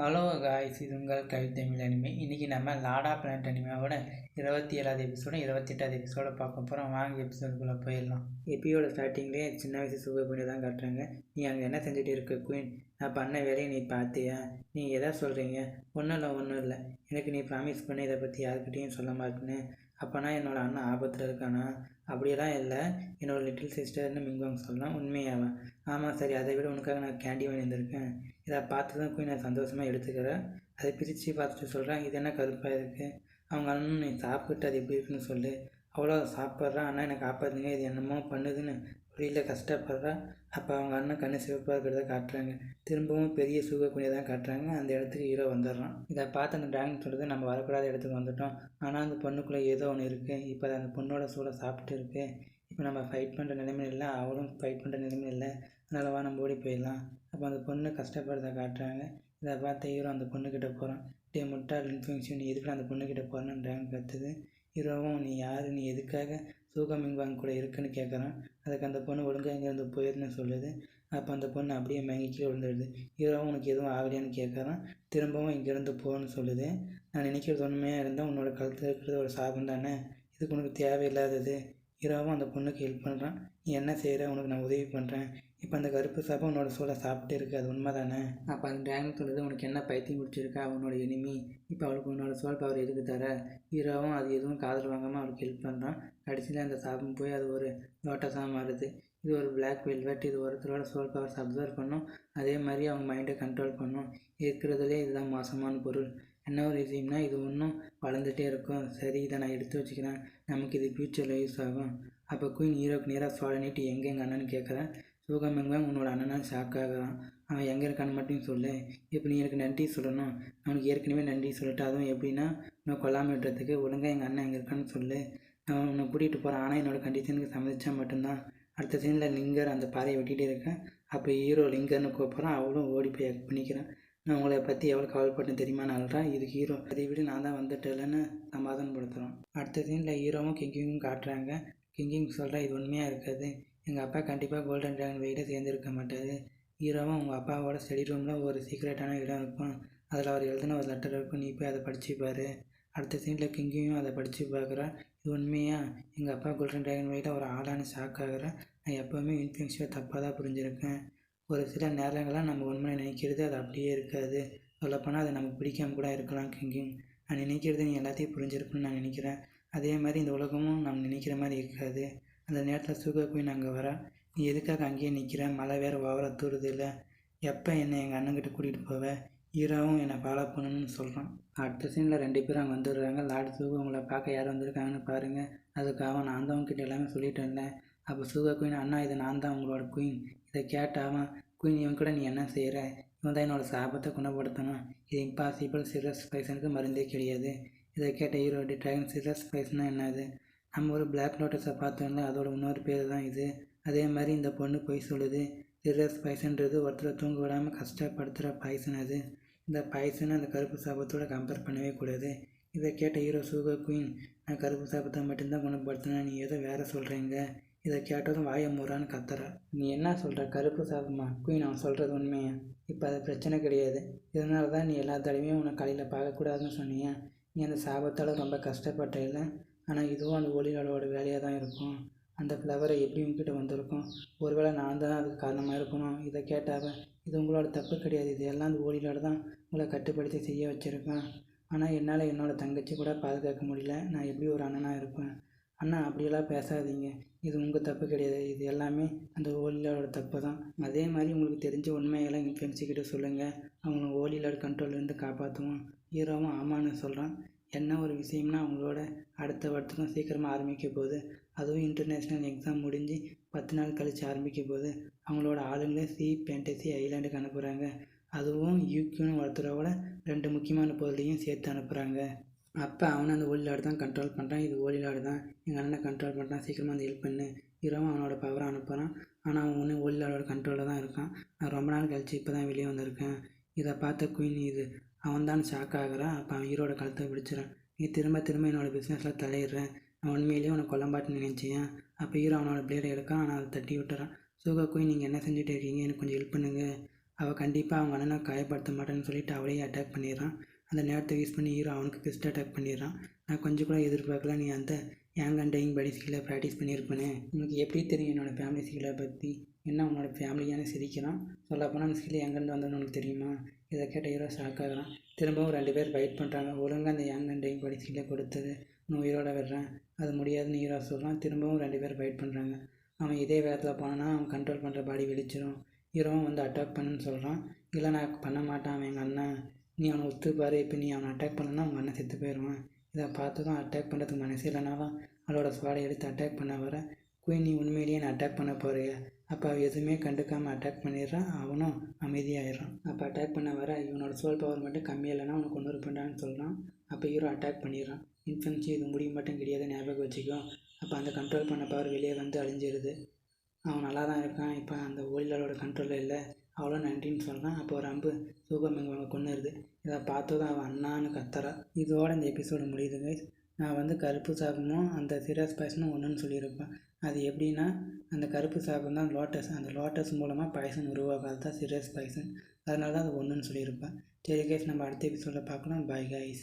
Hello guys, இது உங்கள் கவித்தமிழ் anime. இன்றைக்கி நம்ம லாடா பிளானட் அனிமையோட 27வது எபிசோடு 28வது எபிசோட பார்க்க போகிறோம். வாங்க எபிசோடுக்குள்ளே போயிடலாம். எபியோட ஸ்டார்டிங்லேயே சின்ன வயசு சுக பண்ணி தான் காட்டுறாங்க. நீ அங்கே என்ன செஞ்சுட்டு இருக்க குயின்? நான் பண்ண வேலையை நீ பார்த்தியா? நீ எதை சொல்கிறீங்க? ஒன்றும் இல்லை. எனக்கு நீ ப்ராமிஸ் பண்ணி இதை பற்றி யாருக்கிட்டையும் சொல்ல மாட்டேன்னு. அப்போனா என்னோடய அண்ணன் ஆபத்தில் இருக்கானா? அப்படியெல்லாம் இல்லை. என்னோடய லிட்டில் சிஸ்டர்னு மிங்குவாங்க சொல்லலாம். உண்மையாவன்? ஆமாம், சரி. அதை விட உனக்காக நான் கேண்டி வாங்கியிருந்திருக்கேன். இதை பார்த்து தான் போய் நான் சந்தோஷமாக எடுத்துக்கிறேன். அதை பிரித்து பார்த்துட்டு சொல்கிறேன், இது என்ன கருப்பாக இருக்குது? அவங்க அண்ணன் நீ சாப்பிட்டு அது எப்படி இருக்குன்னு சொல்லு. அவ்வளோ சாப்பிட்றான். அண்ணா எனக்கு காப்பாற்றுங்க, இது என்னமோ பண்ணுதுன்னு புரியல, கஷ்டப்படுறா. அப்போ அவங்க அண்ணன் கண்ணு சிவப்பாக இருக்கிறத காட்டுறாங்க. திரும்பவும் பெரிய சூகக்குனியை தான் காட்டுறாங்க. அந்த இடத்துக்கு ஹீரோ வந்துடுறான். இதை பார்த்து அந்த டிராகன் சொல்கிறது, நம்ம வரக்கூடாத இடத்துக்கு வந்துட்டோம். ஆனால் அந்த பொண்ணுக்குள்ளே ஏதோ ஒன்று இருக்குது. இப்போ அந்த பொண்ணோட சூளை சாப்பிட்டு இருக்கு. இப்போ நம்ம ஃபைட் பண்ணுற நிலைமையில் இல்லை, அவளும் ஃபைட் பண்ணுற நிலைமையில் இல்லை. அதனால வா, நம்ம ஓடி போயிடலாம். அப்போ அந்த பொண்ணு கஷ்டப்படுறத காட்டுறாங்க. இதை பார்த்த ஹீரோ அந்த பொண்ணுக்கிட்ட போகிறான். டே முட்டாள் இன்ஃபெக்ஷன், நீ எதுக்கு அந்த பொண்ணுக்கிட்ட போகிறேன்னு டிராகன் கற்றுது. ஹீரோவும் நீ யார், நீ எதுக்காக சூகமிங்வாங் கூட இருக்குன்னு கேட்குறான். அதுக்கு அந்த பொண்ணு ஒழுங்காக இங்கேருந்து போயிருன்னு சொல்லுது. அப்போ அந்த பொண்ணு அப்படியே மயங்கி கீழே விழுந்துடுது. ஹீரோவும் உனக்கு எதுவும் ஆகலையான்னு கேட்குறான். திரும்பவும் இங்கேருந்து போன்னு சொல்லுது. நான் நினைக்கிறது உண்மையாக இருந்தால் உன்னோட கழுத்தில் இருக்கிறது ஒரு சாபம் தானே, இதுக்கு உனக்கு தேவையில்லாதது. ஹீரோவும் அந்த பொண்ணுக்கு ஹெல்ப் பண்ணுறான். நீ என்ன செய்கிற, உனக்கு நான் உதவி பண்ணுறேன். இப்போ அந்த கருப்பு சாப்பை உன்னோட சூளை சாப்பிட்டு இருக்குது, அது உண்மை தானே? அப்போ அந்த டிராகன் சொல்லுது, உனக்கு என்ன பைத்தியம் பிடிச்சிருக்கா, அவனோட எனிமி. இப்போ அவளுக்கு உன்னோட சோல் பவர் எதுக்கு தர? ஹீரோவும் அது எதுவும் காதல் வாங்காமல் அவளுக்கு ஹெல்ப் பண்ணுறான். கடைசியில் அந்த சாபம் போய் அது ஒரு லோட்டஸாக மாறுது. இது ஒரு பிளாக் வெல்வெட். இது ஒருத்தரோட சோல் பவர்ஸ் அப்சர்வ் பண்ணும். அதே மாதிரி அவங்க மைண்டை கண்ட்ரோல் பண்ணும். இருக்கிறதுலே இதுதான் மோசமான பொருள். என்ன ஒரு விஷயம்னா, இது ஒன்றும் வளர்ந்துகிட்டே இருக்கும். சரி, இதை நான் எடுத்து வச்சுக்கிறேன், நமக்கு இது ஃப்யூச்சரில் யூஸ் ஆகும். அப்போ குயின் ஹீரோக்கு நேராக சோழ நீட்டி எங்கே எங்கள் அண்ணன்னு கேட்குறேன். சூகமிங்வாங் உன்னோட அண்ணனாக ஷாக் ஆகிறான். அவன் எங்கே இருக்கான்னு மட்டும் சொல்லு. இப்போ நீ எனக்கு நன்றி சொல்லணும். அவனுக்கு ஏற்கனவே நன்றி சொல்லிட்டு, அதுவும் எப்படின்னா நான் கொல்லாமல் விடுறதுக்கு. ஒழுங்காக எங்கள் அண்ணன் எங்கே இருக்கான்னு சொல்லு, நான் உன்னை கூட்டிகிட்டு போகிறேன். ஆனால் என்னோடய கண்டிஷனுக்கு சம்மதிச்சா மட்டும்தான். அடுத்த சீனில் லிங்கர் அந்த பாறையை வெட்டிகிட்டு இருக்கேன். அப்போ ஹீரோ லிங்கர்னு கூப்பிட்றான். அவளும் ஓடி போய் ஆக்ட் பண்ணிக்கிறான். நான் உங்களை பற்றி எவ்வளோ கவலைப்பட்டேன் தெரியுமா நாள்றான். இது ஹீரோ. அதை விட நான் தான் வந்துட்டேன்னு சமாதானப்படுத்துகிறோம். அடுத்த சீனில் ஹீரோவும் கிங்கிங்கும் காட்டுறாங்க. கிங்கிங் சொல்கிறேன், இது உண்மையாக இருக்காது. எங்கள் அப்பா கண்டிப்பாக கோல்டன் டிராகன் வெயிட்டை சேர்ந்துருக்க மாட்டார். ஹீரோவும் உங்கள் அப்பாவோட ஸ்டடி ரூமில் ஒரு சீக்ரெட்டான இடம் இருக்கும். அதில் அவர் எழுதின ஒரு லெட்டர் இருக்கும். நீ போய் அதை படிச்சுப்பார். அடுத்த சீனில் கிங்கியும் அதை படித்து பார்க்குறேன். இது உண்மையா? எங்கள் அப்பா கோல்டன் டிராகன் வெயிட்டை ஒரு ஆளான ஷாக் ஆகிறேன். நான் எப்போவுமே இன்ஃபெக்ஷனை தப்பாக தான் புரிஞ்சுருக்கேன். ஒரு சில நேரங்களாக நம்ம உண்மையை நினைக்கிறது அது அப்படியே இருக்காது. சொல்லப்போனால் அது நமக்கு பிடிக்காம கூட இருக்கலாம். கிங்கிங், நான் நினைக்கிறது நீ எல்லாத்தையும் புரிஞ்சிருக்குன்னு நான் நினைக்கிறேன். அதே மாதிரி இந்த உலகமும் நம்ம நினைக்கிற மாதிரி இருக்காது. அந்த நேரத்தில் சூக குயின் அங்கே வர, நீ எதுக்காக அங்கேயே நிற்கிற? மழை வேறு ஓவராக தூருது இல்லை? எப்போ என்னை எங்கள் அண்ணன்கிட்ட கூட்டிகிட்டு போவேன்? ஹீரோவும் என்னை ஃபாலோ பண்ணணும்னு சொல்கிறான். அடுத்த சீனில் 2 பேரும் அங்கே வந்துடுறாங்க. லார்டு சூக உங்களை பார்க்க யார் வந்திருக்காங்கன்னு பாருங்கள். அதுக்காக நான் தான் உங்ககிட்ட எல்லாமே சொல்லிட்டேன்ல. அப்போ சூக குயின், அண்ணா இது நான் தான் உங்களோட குயின். இதை கேட்டாவன், குயின் இவன் கூட நீ என்ன செய்கிற? இவன் தான் என்னோடய சாபத்தை குணப்படுத்தணும். இது இம்பாசிபிள். சிரஸ் பைசனுக்கு மருந்தே கிடையாது. இதை கேட்ட ஹீரோ, டிராகன் சிரஸ் பைசனா என்னது? நம்ம ஒரு பிளாக் லோட்டஸை பார்த்தோம்ல, அதோட இன்னொரு பேர் தான் இது. அதே மாதிரி இந்த பொண்ணு பொய் சொல்லுது. சிரஸ் பைசன்றது ஒருத்தரை தூங்க விடாமல் கஷ்டப்படுத்துகிற பாய்சன். அது இந்த பாய்சனை அந்த கருப்பு சாபத்தோடு கம்பேர் பண்ணவே கூடாது. இதை கேட்ட ஹீரோ, சூக குயின், நான் கருப்பு சாபத்தை மட்டும்தான் குணப்படுத்தினேன், நீ ஏதோ வேறு சொல்கிறீங்க. இதை கேட்டதும் வாய மூறான்னு கத்துற. நீ என்ன சொல்கிற? கருப்பு சாபமா? குயின், அவன் சொல்கிறது உண்மையா? இப்போ அது பிரச்சனை கிடையாது. இதனால தான் நீ எல்லா தடவையும் உன்னை காலையில் பார்க்கக்கூடாதுன்னு சொன்னீங்க. நீ அந்த சாபத்தால் ரொம்ப கஷ்டப்பட்ட இல்லை. ஆனால் இதுவும் அந்த ஒளிகளோட வேலையாக தான் இருக்கும். அந்த ஃப்ளவரை எப்படி உங்ககிட்ட வந்திருக்கும்? ஒருவேளை நான் தான் அதுக்கு காரணமாக இருக்கணும். இதை கேட்டாவ, இது உங்களோட தப்பு கிடையாது. இது எல்லாம் அந்த ஒளிகளோட தான் உங்களை கட்டுப்படுத்தி செய்ய வச்சுருக்கேன். ஆனால் என்னால் என்னோடய தங்கச்சி கூட பாதுகாக்க முடியல. நான் எப்படி ஒரு அண்ணனாக இருப்பேன்? அண்ணா, அப்படியெல்லாம் பேசாதீங்க. இது உங்கள் தப்பு கிடையாது. இது எல்லாமே அந்த ஓலிலோட தப்பு தான். அதே மாதிரி உங்களுக்கு தெரிஞ்ச உண்மையெல்லாம் இன்ஃப்ளூயன்ஸுக்கிட்ட சொல்லுங்கள். அவங்கள ஓலிலோட கண்ட்ரோல்லேருந்து காப்பாற்றுவோம். ஹீரோவும் ஆமான்னு சொல்கிறான். என்ன ஒரு விஷயம்னா, அவங்களோட அடுத்த வருஷம் சீக்கிரமாக ஆரம்பிக்க போகுது. அதுவும் இன்டர்நேஷ்னல் எக்ஸாம் முடிஞ்சு 10 நாள் கழித்து ஆரம்பிக்க போகுது. அவங்களோட ஆளுங்களே சி ஃபேண்டசி ஐலாண்டுக்கு அனுப்புகிறாங்க. அதுவும் யூக்யூன்னு ஒருத்தரோட 2 முக்கியமான பொருளையும் சேர்த்து அனுப்புகிறாங்க. அப்போ அவனை அந்த ஓலிலாடு தான் கண்ட்ரோல் பண்ணுறான். இது ஓலிலாடு தான் எங்கள் அண்ணனை கண்ட்ரோல் பண்ணுறான், சீக்கிரமாக வந்து ஹெல்ப் பண்ணு. ஹீரோவும் அவனோட பவரை அனுப்புகிறான். ஆனால் அவன் ஒன்று ஓலிலாடோட கண்ட்ரோலில் தான் இருக்கான். நான் ரொம்ப நாள் கழிச்சு இப்போ தான் வெளியே வந்திருக்கேன். இதை பார்த்த குயின், இது அவன் தான் ஷாக் ஆகிறான். அப்போ அவன் ஹீரோட கழுத்தை பிடிச்சிடான். நீ திரும்ப என்னோடய பிஸ்னஸில் தலையிடுறேன். நான் உண்மையிலேயே உனக்கு கொல்லம்பாட்டுன்னு நினச்சேன். அப்போ ஹீரோ அவனோட பிளேடை எடுக்கான். ஆனால் அதை தட்டி விட்டுறான். சூக குயின், நீங்கள் என்ன செஞ்சுட்டு இருக்கீங்க? எனக்கு கொஞ்சம் ஹெல்ப் பண்ணுங்கள். அவள் கண்டிப்பாக அவங்க அண்ணனை காயப்படுத்த மாட்டேன்னு சொல்லிட்டு அவளையே அட்டாக் பண்ணிடுறான். அந்த நேரத்தை யூஸ் பண்ணி ஹீரோ அவனுக்கு பெஸ்ட் அட்டாக் பண்ணிடுறான். நான் கொஞ்சம் கூட எதிர்பார்க்கல நீ அந்த யங் அண்ட் டையிங் படி ஸ்கில்லை ப்ராக்டிஸ் பண்ணியிருப்பேனே. உனக்கு எப்படி தெரியும் என்னோடய ஃபேமிலி ஸ்கில்லை பற்றி? என்ன உன்னோட ஃபேமிலியான சிரிக்கிறான். சொல்லப்போனால் அந்த ஸ்கில் எங்கேருந்து வந்ததுன்னு உனக்கு தெரியுமா? இதை கேட்ட ஹீரோ ஷாக் ஆகிறான். திரும்பவும் 2 பேர் ஃபைட் பண்ணுறாங்க. ஒழுங்காக அந்த யங் அண்ட் டையிங் படி ஸ்கில்லை கொடுத்தது நான் உயிரோட விடுறேன், அது முடியாதுன்னு ஹீரோ சொல்கிறான். திரும்பவும் 2 பேர் ஃபைட் பண்ணுறாங்க. அவன் இதே வேகத்தில் போனான்னா அவன் கண்ட்ரோல் பண்ணுற பாடி வெடிச்சிடும். ஹீரோவும் வந்து அட்டாக் பண்ணுன்னு சொல்கிறான். இல்லை நான் பண்ண மாட்டான், அவன் எங்கள் அண்ணன், நீ அவனை ஒத்துப்பாரு, இப்போ நீ அவனை அட்டாக் பண்ணனா உங்கள் அண்ணன் செத்து போயிடுவான். இதை பார்த்து தான் அட்டாக் பண்ணுறதுக்கு மனசு இல்லைனாலும் அவளோட ஸ்வாடை எடுத்து அட்டாக் பண்ண வர, குயின் நீ உண்மையிலேயே நான் அட்டாக் பண்ண போறியா? அப்போ அவள் எதுவுமே கண்டுக்காமல் அட்டாக் பண்ணிடுறான். அவனும் அமைதியாகிடுறான். அப்போ அட்டாக் பண்ண வர இவனோட சோல் பவர் மட்டும் கம்மியாக இல்லைன்னா அவனுக்கு கொண்டு இருப்பான்னு சொல்கிறான். அப்போ ஹீரோ அட்டாக் பண்ணிடுறான். இன்ஃபென்சி இது முடிவு மட்டும் கிடையாது, ஞாபகம் வச்சுக்கோ. அப்போ அந்த கண்ட்ரோல் பண்ண பவர் வெளியே வந்து அழிஞ்சிருது. அவன் நல்லா தான் இருக்கான், இப்போ அந்த ஓலிலோட கண்ட்ரோலில் இல்லை, அவ்வளோ நன்றின்னு சொல்கிறான். அப்போ ஒரு அம்பு சூப்பர்மேன் அவனை கொன்னுருது. இதை பார்த்ததும் அவன் அண்ணான்னு கத்துறா. இதோட இந்த எபிசோடு முடியுது கைஸ். நான் வந்து கருப்பு சாபமும் அந்த சிரஸ் பாய்சனும் ஒன்றுன்னு சொல்லியிருப்பேன். அது எப்படின்னா, அந்த கருப்பு சாபம் தான் லோட்டஸ், அந்த லோட்டஸ் மூலமாக பாய்சன் உருவாகாது தான் சிரஸ் பாய்சன். அதனால தான் அது ஒன்றுன்னு சொல்லியிருப்பேன். சரி கைஸ், நம்ம அடுத்த எபிசோடில் பார்க்கலாம். Bye guys.